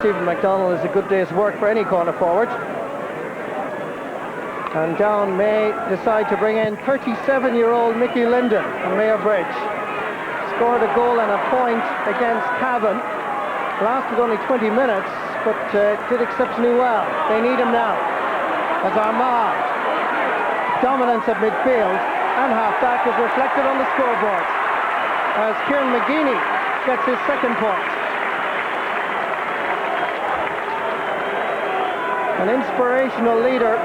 Stephen McDonald is a good day's work for any corner forward. And Down may decide to bring in 37-year-old Mickey Linden from Mayo Bridge. Scored a goal and a point against Cavan. Lasted only 20 minutes, but did exceptionally well. They need him now. As Armagh dominance at midfield and half-back is reflected on the scoreboard. As Kieran McGeaney gets his second point. An inspirational leader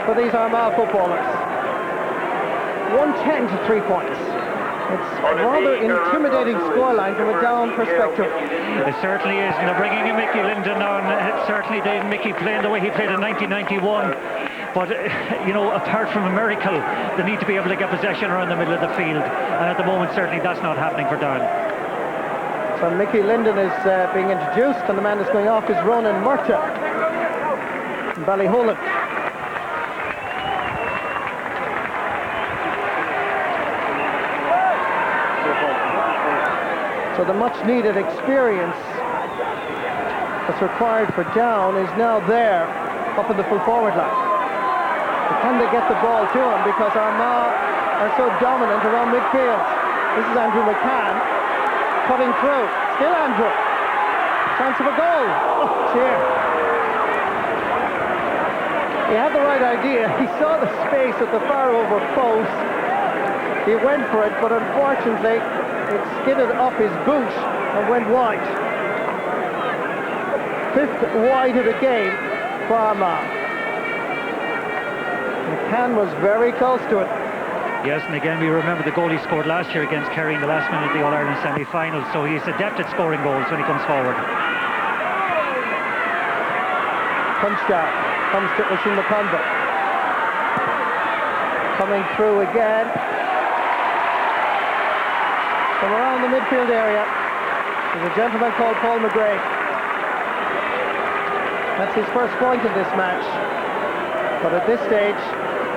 for these Armagh footballers. 110 to 3 points. It's a rather intimidating scoreline from a Down perspective. It certainly is, and they're bringing in Mickey Linden on. Certainly they Mickey playing the way he played in 1991. But, you know, apart from a miracle, they need to be able to get possession around the middle of the field. And at the moment, certainly that's not happening for Down. So Mickey Linden is being introduced, and the man that's going off is Ronan Murta from Ballyholland. So the much-needed experience that's required for Down is now there, up in the full forward line. But can they get the ball to him, because Armagh are so dominant around midfield? This is Andrew McCann cutting through. Still Andrew. Chance of a goal. Oh, dear. He had the right idea. He saw the space at the far over post. He went for it, but unfortunately it skidded off his boot and went wide. Fifth wide of the game for Armagh. McCann was very close to it. Yes, and again we remember the goal he scored last year against Kerry in the last minute of the All-Ireland semi-final, so he's adept at scoring goals when he comes forward. Punchdown comes to Oisin McConville. Coming through again. From around the midfield area is a gentleman called Paul McGrath. That's his first point in this match. But at this stage,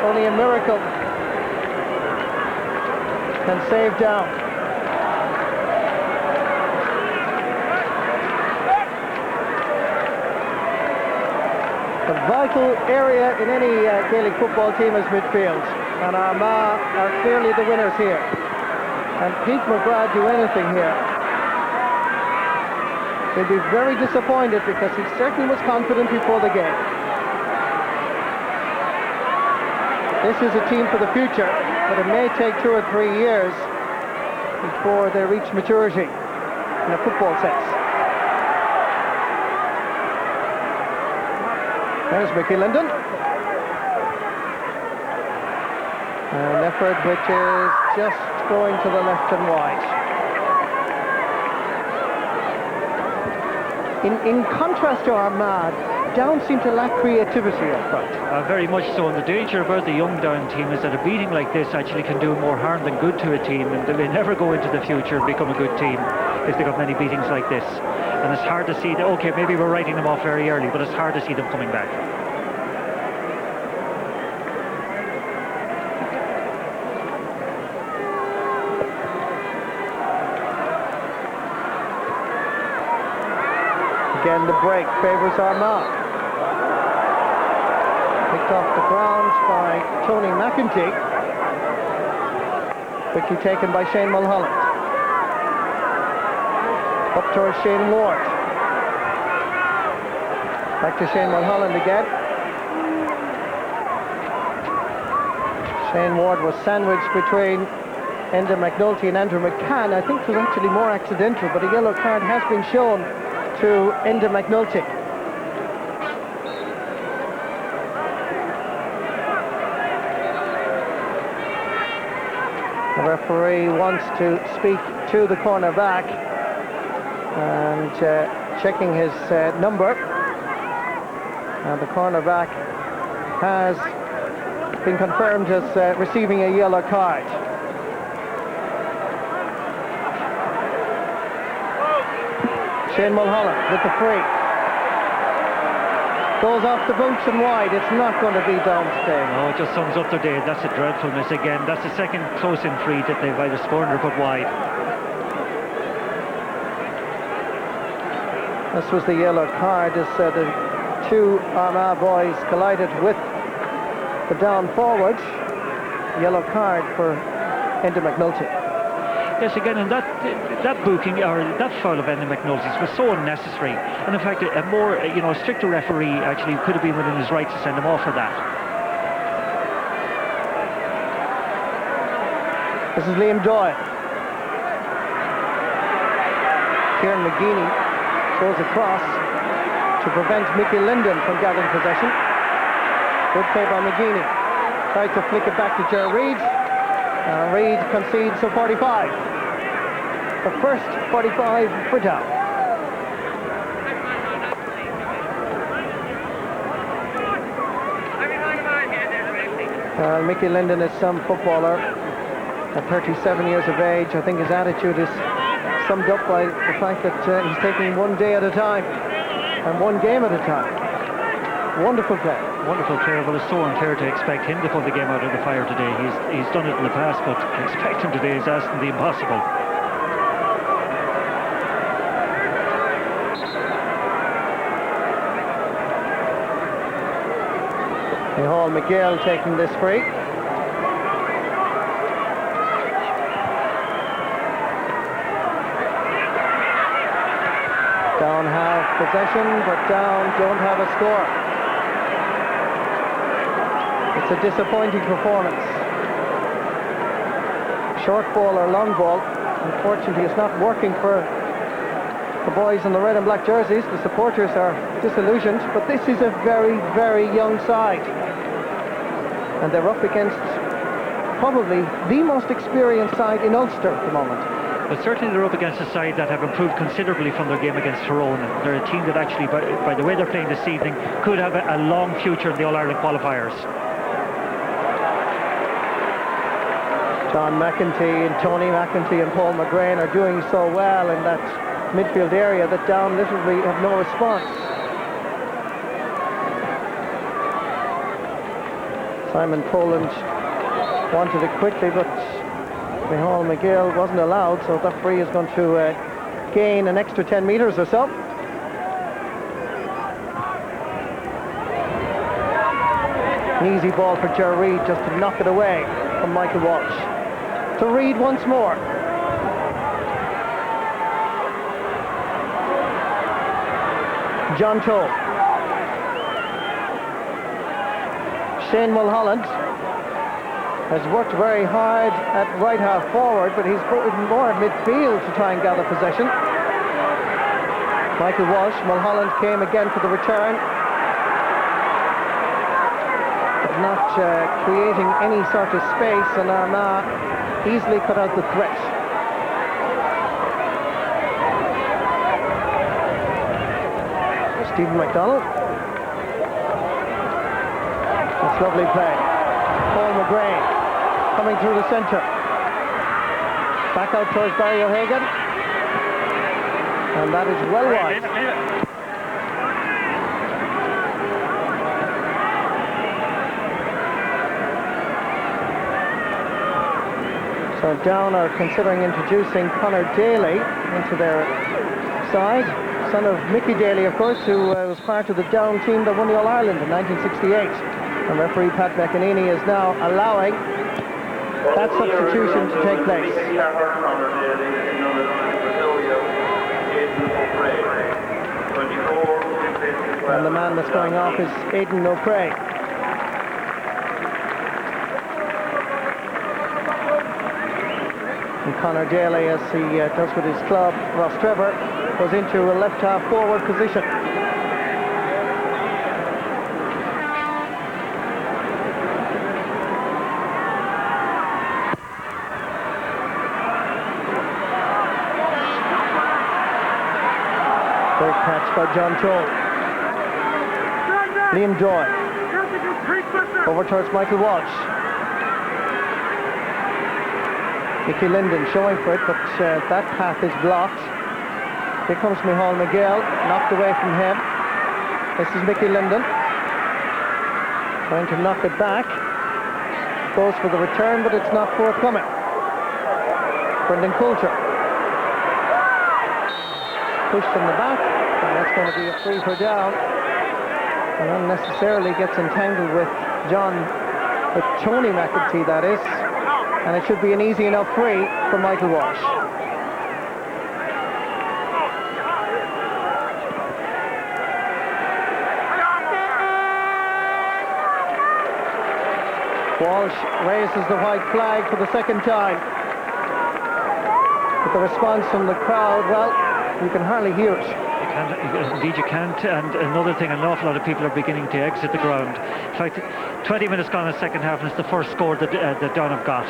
only a miracle can save Down. The vital area in any Gaelic football team is midfield. And Armagh are clearly the winners here. And Pete McGrath do anything here, he'll be very disappointed, because he certainly was confident before the game. This is a team for the future, but it may take 2 or 3 years before they reach maturity in a football sense. There's Mickey Linden. An effort which is just going to the left and wide. In contrast to Armagh, Down seem to lack creativity up front. Very much so, and the danger about the young Down team is that a beating like this actually can do more harm than good to a team, and they may never go into the future and become a good team if they got many beatings like this. And it's hard to see that, okay, maybe we're writing them off very early, but it's hard to see them coming back. Again, the break favours Armagh. Picked off the ground by Tony McEntee. Quickly taken by Shane Mulholland. Up towards Shane Ward. Back to Shane Mulholland again. Shane Ward was sandwiched between Enda McNulty and Andrew McCann. I think it was actually more accidental, but a yellow card has been shown to Enda McNulty. The referee wants to speak to the cornerback and checking his number. And the cornerback has been confirmed as receiving a yellow card. Shane Mulholland with the free. Goes off the boots and wide. It's not going to be Down today. No, it just sums up their day. That's a dreadful miss again. That's the second close-in free that they've either scored or put wide. This was the yellow card as the two Armagh boys collided with the down forward. Yellow card for Enda McNulty. Yes, again, and that booking or that foul of Enda McNulty's was so unnecessary. And in fact, a more stricter referee actually could have been within his right to send him off for that. This is Liam Doyle. Kieran McGeaney throws across to prevent Mickey Linden from gathering possession. Good play by McGeaney. Tries to flick it back to Ger Reid. Reid concedes a 45. The first 45 for Down. Mickey Linden is some footballer at 37 years of age. I think his attitude is summed up by the fact that he's taking one day at a time and one game at a time. Wonderful play. Wonderful player, but it's so unfair to expect him to pull the game out of the fire today. He's done it in the past, but to expect him today is asking the impossible. Micheál McGill taking this free. Down have possession, but Down don't have a score. It's a disappointing performance. Short ball or long ball, unfortunately it's not working for the boys in the red and black jerseys. The supporters are disillusioned, but this is a very, very young side. And they're up against probably the most experienced side in Ulster at the moment. But certainly they're up against a side that have improved considerably from their game against Tyrone. They're a team that actually, by the way they're playing this evening, could have a long future in the All-Ireland qualifiers. John McEntee and Tony McEntee and Paul McGrain are doing so well in that midfield area that Down literally have no response. Simon Poland wanted it quickly, but Micheál McGill wasn't allowed, so that free is going to gain an extra 10 metres or so. An easy ball for Ger Reid just to knock it away from Michael Walsh. To Reid once more. John Toll. Shane Mulholland has worked very hard at right half forward, but he's put more at midfield to try and gather possession. Michael Walsh, Mulholland came again for the return, but not creating any sort of space, and Armagh easily cut out the threat. Stephen McDonald. That's lovely play. Paul McGrain coming through the centre. Back out towards Barry O'Hagan. And that is well wide. So Down are considering introducing Conor Daly into their side. Son of Mickey Daly, of course, who was part of the Down team that won the All-Ireland in 1968. And referee Pat McEnany is now allowing that substitution to take place. And the man that's going off is Aidan O'Prey. And Conor Daly, as he does with his club, Ross Trevor, goes into a left half forward position. Great catch by John Toll. Liam Doyle. Over towards Michael Walsh. Mickey Linden showing for it, but that path is blocked. Here comes Micheál McGill, knocked away from him. This is Mickey Linden. Trying to knock it back. Goes for the return, but it's not forthcoming. Brendan Coulter. Pushed from the back. And that's going to be a free for down. And unnecessarily gets entangled with Tony McEntee, that is. And it should be an easy enough free for Michael Walsh. Walsh raises the white flag for the second time. But the response from the crowd, well, you can hardly hear it. Indeed you can't, and another thing, an awful lot of people are beginning to exit the ground. In fact, 20 minutes gone in the second half, and it's the first score that Down have got.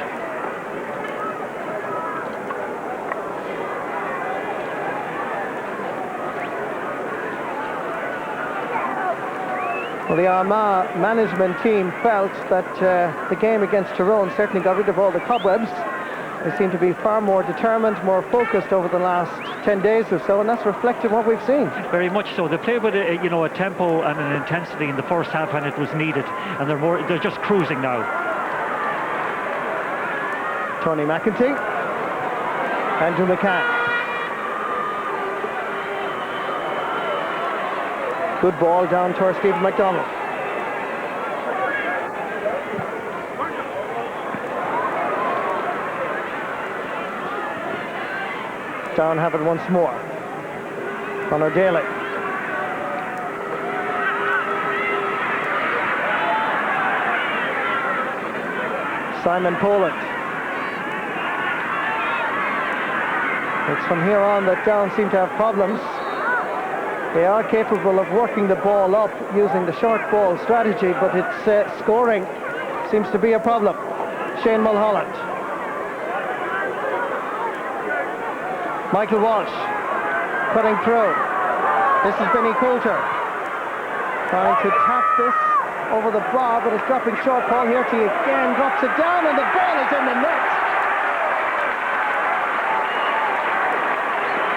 Well, the Armagh management team felt that the game against Tyrone certainly got rid of all the cobwebs. They seem to be far more determined, more focused over the last 10 days or so, and that's reflected in what we've seen. Very much so. They played with a tempo and an intensity in the first half when it was needed, and they're just cruising now. Tony McEntee, Andrew McCann. Good ball down towards Stephen McDonald. Down have it once more. Conor Daly. Simon Poland. It's from here on that Down seem to have problems. They are capable of working the ball up using the short ball strategy, but its scoring seems to be a problem. Shane Mulholland. Michael Walsh cutting through. This is Benny Coulter trying to tap this over the bar, but it's dropping short. Paul Hirty again drops it down, and the ball is in the net.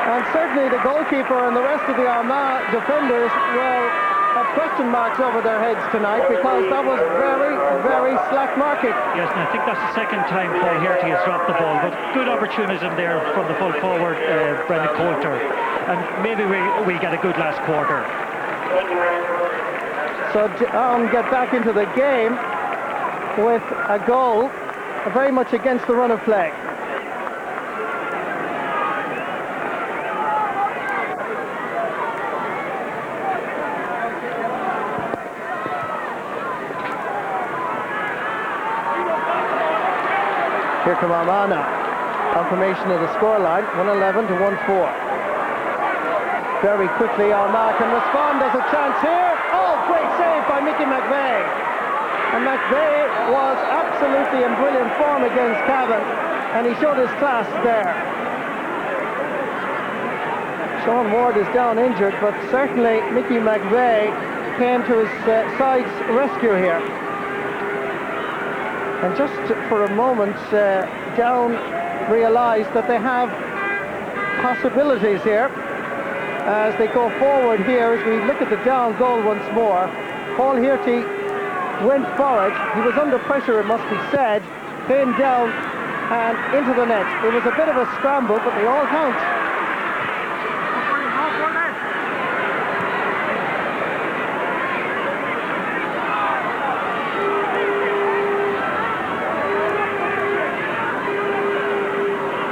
And certainly the goalkeeper and the rest of the Armagh defenders will have question marks over their heads tonight, because that was very, very slack marking. Yes, and I think that's the second time Paul Hirty has dropped the ball, but good opportunism there from the full forward, Brendan Coulter, and maybe we get a good last quarter. So get back into the game with a goal, very much against the run of play. Here come Armagh now. Confirmation of the scoreline, 111 to 1-4. Very quickly Armagh can respond. There's a chance here. Oh, great save by Mickey McVeigh. And McVeigh was absolutely in brilliant form against Cavan, and he showed his class there. Sean Ward is down injured, but certainly Mickey McVeigh came to his side's rescue here. And just for a moment, Down realised that they have possibilities here as they go forward here. As we look at the Down goal once more, Paul Hirty went for it. He was under pressure, it must be said, came down and into the net. It was a bit of a scramble, but they all count.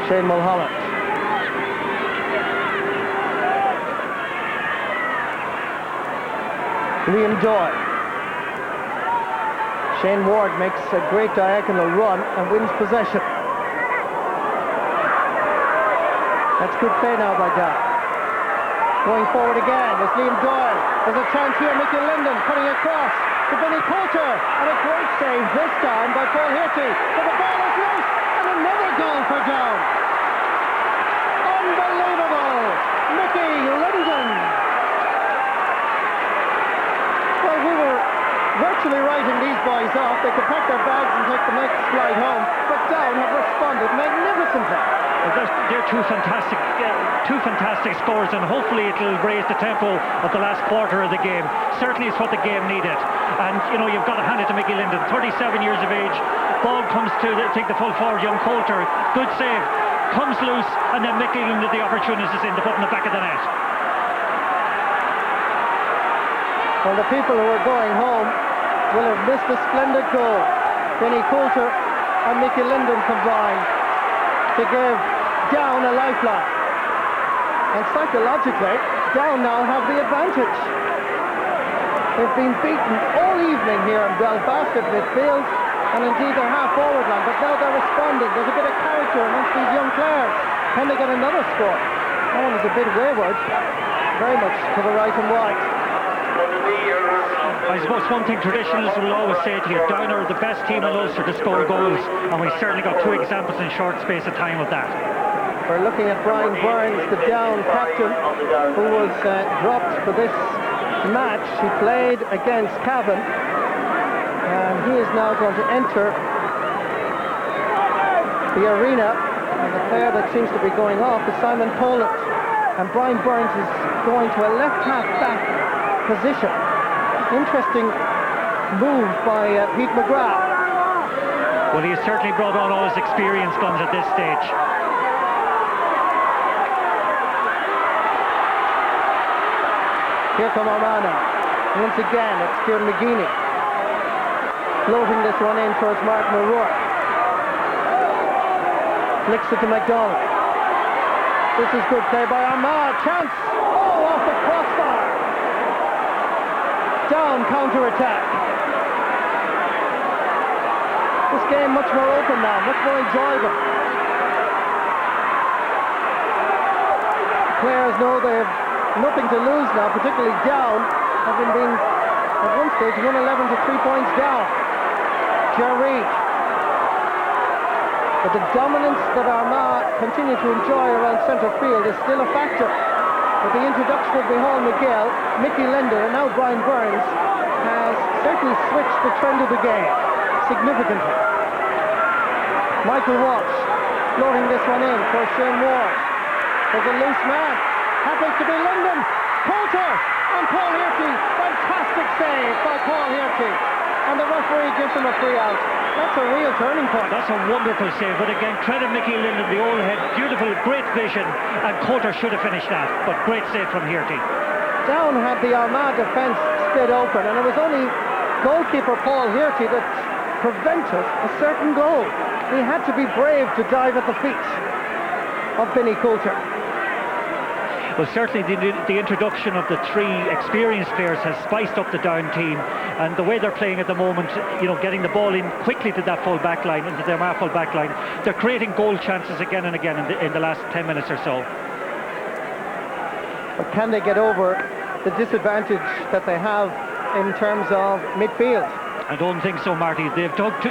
Shane Mulholland. Liam Doyle. Shane Ward makes a great diagonal run and wins possession. That's good play now by Down. Going forward again is Liam Doyle. There's a chance here, Mickey Linden cutting across to Benny Coulter, and a great save this time by Paul Hirty. But the ball is loose, and another goal for Down. Unbelievable! Mickey Linden. Well, we were virtually writing these boys off. They could pack their bags and take the next flight home, but Down have responded magnificently. They're two fantastic scores, and hopefully it'll raise the tempo of the last quarter of the game. Certainly it's what the game needed, and you've got to hand it to Mickey Linden, 37 years of age. Ball comes to take the full forward, young Coulter, good save, comes loose, and then Mickey Linden, the opportunity is in to put in the back of the net. Well, the people who are going home will have missed a splendid goal. Benny Coulter and Mickey Linden combined to give Down a lifeline. And psychologically, Down now have the advantage. They've been beaten all evening here in Belfast at midfield, and indeed their half-forward line, but now they're responding. There's a bit of character amongst these young players. Can they get another score? That one is a bit wayward, very much to the right and wide. I suppose one thing traditionalists will always say to you, Down are the best team in Ulster to score goals, and we certainly got 2 examples in short space of time of that. We're looking at Brian Burns, the Down captain, who was dropped for this match. He played against Cavan, and he is now going to enter the arena, and the player that seems to be going off is Simon Poland, and Brian Burns is going to a left half back position. Interesting move by Pete McGrath. Well, he has certainly brought on all his experience guns at this stage. Here come Armagh now. Once again, it's Kieran McGeeney floating this one in towards Martin O'Rourke. Flicks it to McDonald. This is good play by Armagh. Chance! Oh, off the crossbar! Down counter-attack. This game much more open now, much more enjoyable. Players know they have nothing to lose now, particularly Down, having been at one stage 111 to 3 points down. Jerry. But the dominance that Armagh continue to enjoy around centre field is still a factor. With the introduction of Micheál Miguel, Mickey Linder, and now Brian Burns has certainly switched the trend of the game significantly. Michael Walsh floating this one in for Shane Ward. There's a loose man. Happens to be Linden. Coulter and Paul Hirty. Fantastic save by Paul Hirty. And the referee gives him a free out. That's a real turning point. That's a wonderful save, but again, credit Mickey Linden, the old head, beautiful, great vision, and Coulter should have finished that, but great save from Hirty. Down had the Armagh defence split open, and it was only goalkeeper Paul Hirty that prevented a certain goal. He had to be brave to dive at the feet of Benny Coulter. Well, certainly the introduction of the 3 experienced players has spiced up the Down team, and the way they're playing at the moment, you know, getting the ball in quickly to that full back line, into their full back line, they're creating goal chances again and again in the last 10 minutes or so. But can they get over the disadvantage that they have in terms of midfield? I don't think so, Marty. They've dug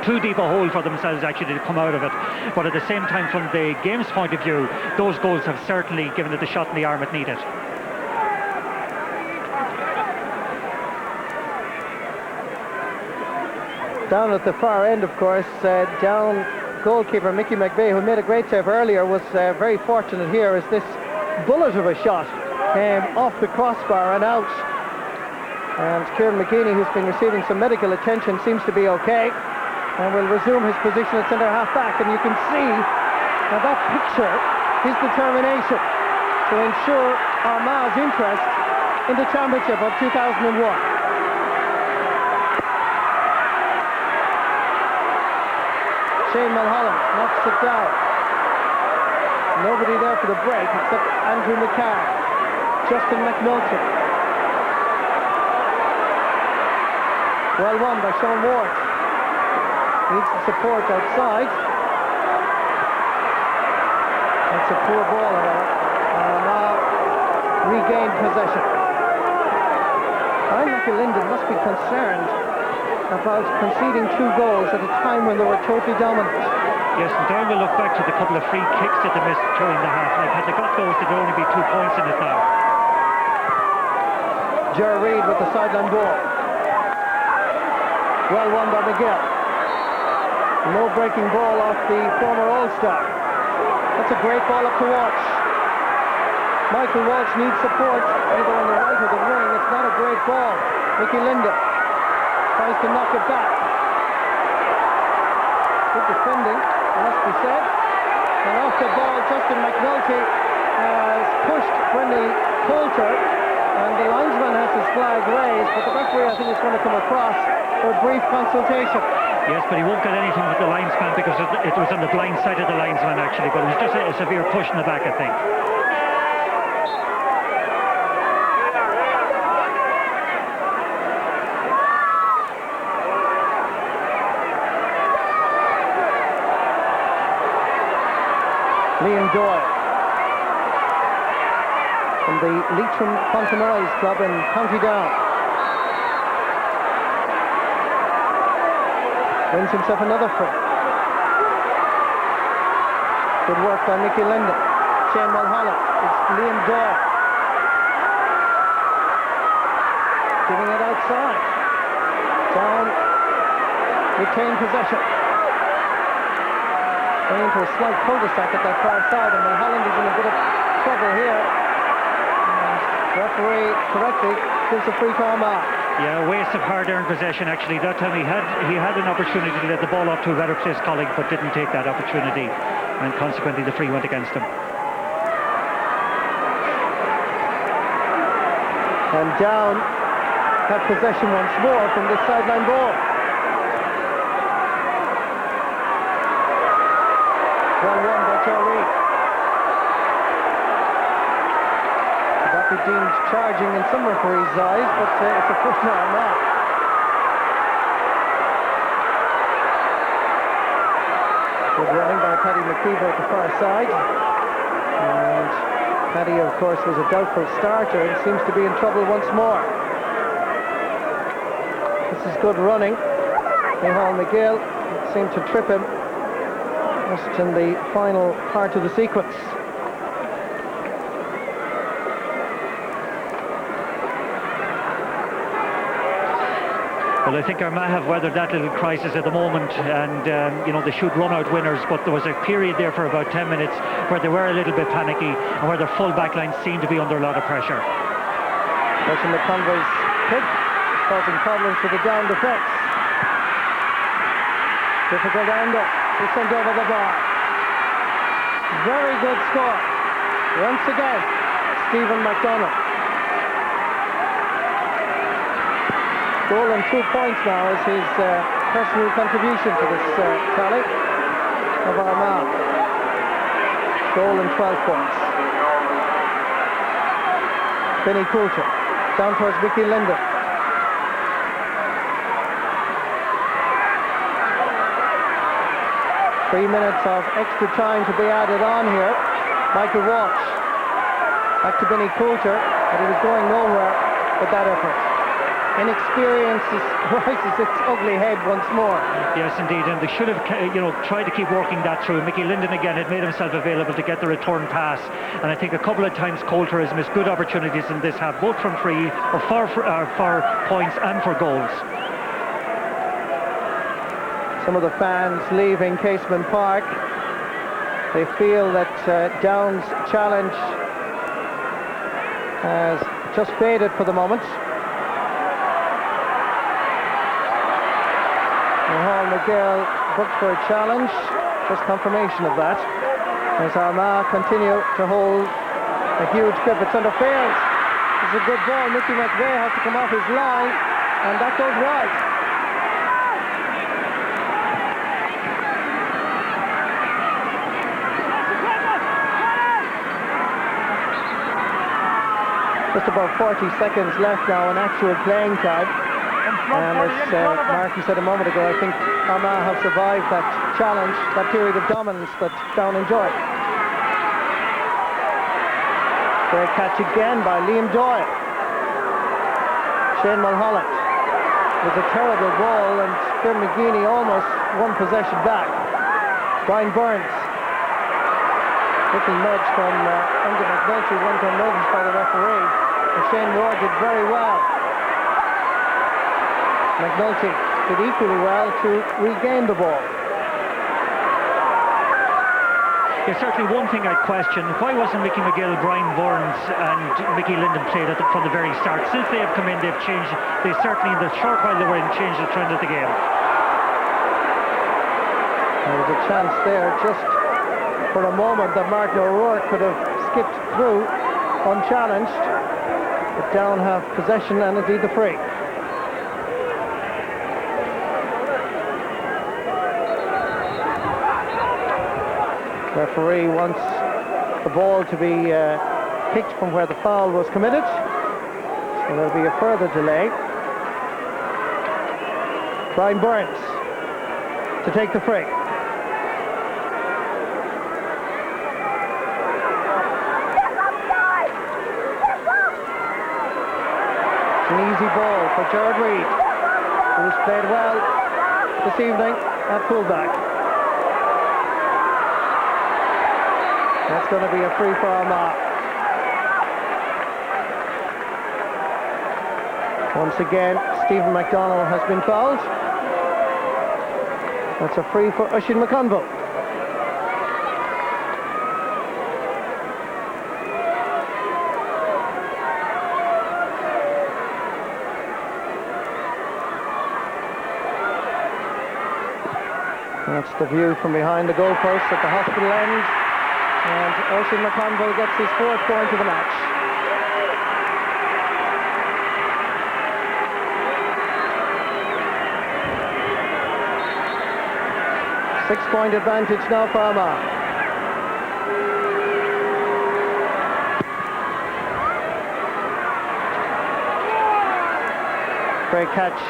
too deep a hole for themselves actually to come out of it. But at the same time, from the game's point of view, those goals have certainly given it the shot in the arm it needed. Down at the far end, of course, Down goalkeeper Mickey McVeigh, who made a great save earlier, was very fortunate here as this bullet of a shot came off the crossbar and out. And Kieran McGeeney, who's been receiving some medical attention, seems to be okay and will resume his position at centre half back. And you can see now that picture his determination to ensure Armagh's interest in the championship of 2001. Shane Mulholland knocks it down. Nobody there for the break except Andrew McCann, Justin McNulty. Well won by Sean Ward. Needs the support outside. That's a poor ball, however. Now regained possession. Michael Linden must be concerned about conceding 2 goals at a time when they were totally dominant. Yes, and then we'll look back to the couple of free kicks that they missed during the half. Like, had they got those, there'd only be 2 points in it now. Ger Reid with the sideline ball. Well won by McGill. No breaking ball off the former All-Star. That's a great ball up to Walsh. Michael Walsh needs support either on the right or the wing. It's not a great ball. Mickey Linden tries to knock it back. Good defending, it must be said. And off the ball, Justin McNulty has pushed Brendan Coulter, and the linesman has his flag raised, but the referee, I think, is going to come across for a brief consultation. Yes, but he won't get anything with the linesman because it was on the blind side of the linesman, actually, but it was just a severe push in the back, I think. Liam Doyle from the Leitrim Contamills club in County Down wins himself another free. Good work by Mickey Linden. Shane Mulholland. It's Liam Doyle giving it outside. Down, retain possession. Going into a slight cul-de-sac at that far side, and Mulholland is in a bit of trouble here. And the referee correctly gives a free to Armagh. Yeah, a waste of hard-earned possession, actually. That time he had an opportunity to let the ball off to a better placed colleague, but didn't take that opportunity, and consequently the free went against him. And Down have possession once more from this sideline ball. Well won by Joe Reid. That be deemed charging in some referees' eyes, but it's a push now on that. Good running by Paddy McKeever at the far side. And Paddy, of course, was a doubtful starter and seems to be in trouble once more. This is good running. Micheál McGill seemed to trip him just in the final part of the sequence. Well, I think Armagh have weathered that little crisis at the moment, and you know, they should run out winners, but there was a period there for about 10 minutes where they were a little bit panicky and where their full back line seemed to be under a lot of pressure. Watching McConvey's kick causing problems for the Down defence. Difficult angle. He sent over the bar. Very good score. Once again, Stephen MacDonald. Goal and 2 points now is his personal contribution to this tally of Armagh. Goal and 12 points. Benny Coulter down towards Mickey Linden. Three minutes of extra time to be added on here. Michael Walsh back to Benny Coulter, but he was going nowhere with that effort. Inexperience rises its ugly head once more. Yes, indeed, and they should have, tried to keep working that through. Mickey Linden again had made himself available to get the return pass, and I think a couple of times Coulter has missed good opportunities in this half, both from free or for points and for goals. Some of the fans leaving Casement Park. They feel that Down's challenge has just faded for the moment. Micheál McGill booked for a challenge. Just confirmation of that. As Armagh continue to hold a huge grip. It's interference. It's a good ball. Mickey McVeigh has to come off his line, and that goes wide. Just about 40 seconds left now in actual playing time. And as Marky said a moment ago, I think Armagh have survived that challenge, that period of dominance that Down enjoyed. Great catch again by Liam Doyle. Shane Mulholland. It was a terrible ball, and Bill McGeaney almost won possession back. Brian Burns. Little nudge from Enda McNulty went unnoticed by the referee. And Shane Ward did very well. McNulty did equally well to regain the ball. Yeah, certainly one thing I'd question, why wasn't Mickey McGill, Brian Burns and Mickey Linden played from the very start? Since they have come in, they certainly in the short while they were in, changed the trend of the game. There was a chance there just for a moment that Martin O'Rourke could have skipped through unchallenged. But Down have possession and indeed the free. Referee wants the ball to be kicked from where the foul was committed, so there'll be a further delay. Brian Burns to take the free. It's an easy ball for Gerard Reid, who's played well this evening at fullback. That's going to be a free for Armagh. Once again, Stephen McDonnell has been fouled. That's a free for Oisin McConville. That's the view from behind the goalpost at the hospital end. And Oisin McConville gets his 4th point of the match. Six-point advantage now for Armagh. Great catch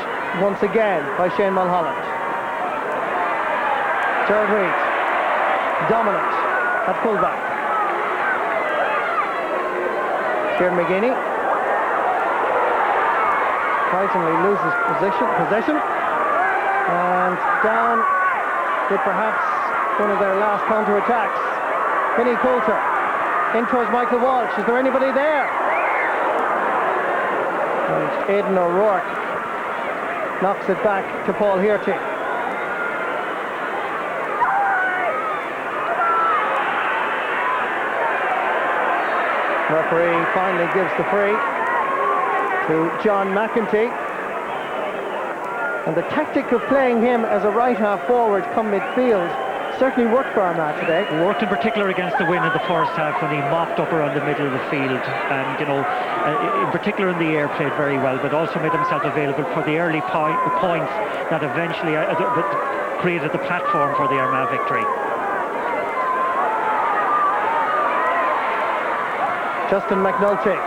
once again by Shane Mulholland. Gerard Reid, dominant at fullback. Kieran McGeaney surprisingly loses possession, and Down with perhaps one of their last counter-attacks. Vinnie Coulter in towards Michael Walsh. Is there anybody there? And Aidan O'Rourke knocks it back to Paul Hearty. Referee finally gives the free to John McEntee. And the tactic of playing him as a right half forward come midfield certainly worked for Armagh today. Worked in particular against the win in the first half when he mopped up around the middle of the field, and in particular in the air played very well, but also made himself available for the early points that eventually created the platform for the Armagh victory. Justin McNulty.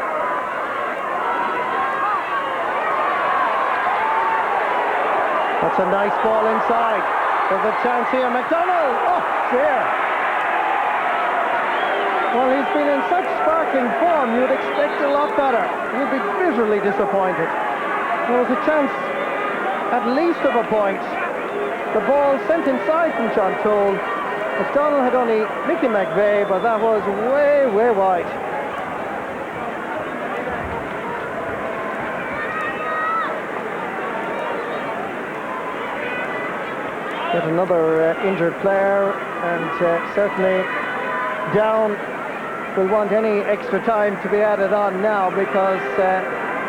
That's a nice ball inside. There's a chance here. McDonnell! Oh, dear. Well, he's been in such sparkling form, you'd expect a lot better. You'd be bitterly disappointed. There was a chance, at least of a point. The ball sent inside from John Toole. McDonnell had only Mickey McVeigh, but that was way, way wide. Yet another injured player, and certainly Down will want any extra time to be added on now, because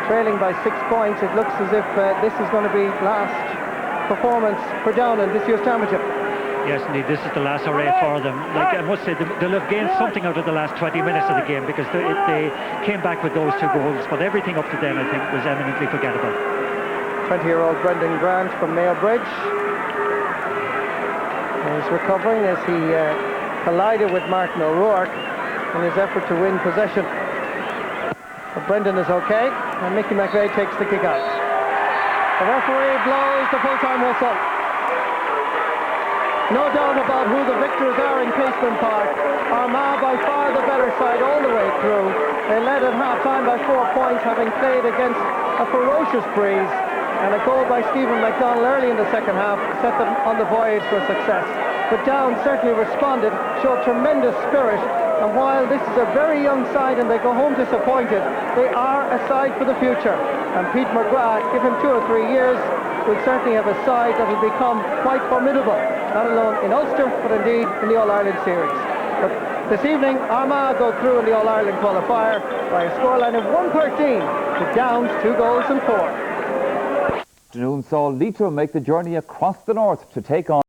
trailing by 6 points, it looks as if this is going to be last performance for Down in this year's championship. Yes, indeed, this is the last hurrah for them. Like, I must say, they'll have gained something out of the last 20 minutes of the game, because they came back with those 2 goals, but everything up to then, I think, was eminently forgettable. 20-year-old Brendan Grant from Mayo Bridge. He's recovering as he collided with Martin O'Rourke in his effort to win possession. But Brendan is okay, and Mickey McVeigh takes the kick out. The referee blows the full-time whistle. No doubt about who the victors are in Casement Park. Armagh by far the better side all the way through. They led at half-time by 4 points, having played against a ferocious breeze. And a goal by Stephen McDonnell early in the second half set them on the voyage for success. But Down certainly responded, showed tremendous spirit, and while this is a very young side and they go home disappointed, they are a side for the future. And Pete McGrath, give him 2 or 3 years, will certainly have a side that will become quite formidable, not alone in Ulster, but indeed in the All-Ireland series. But this evening, Armagh go through in the All-Ireland qualifier by a scoreline of 113 to Down's 2 goals and 4. Afternoon saw Leitrim make the journey across the north to take on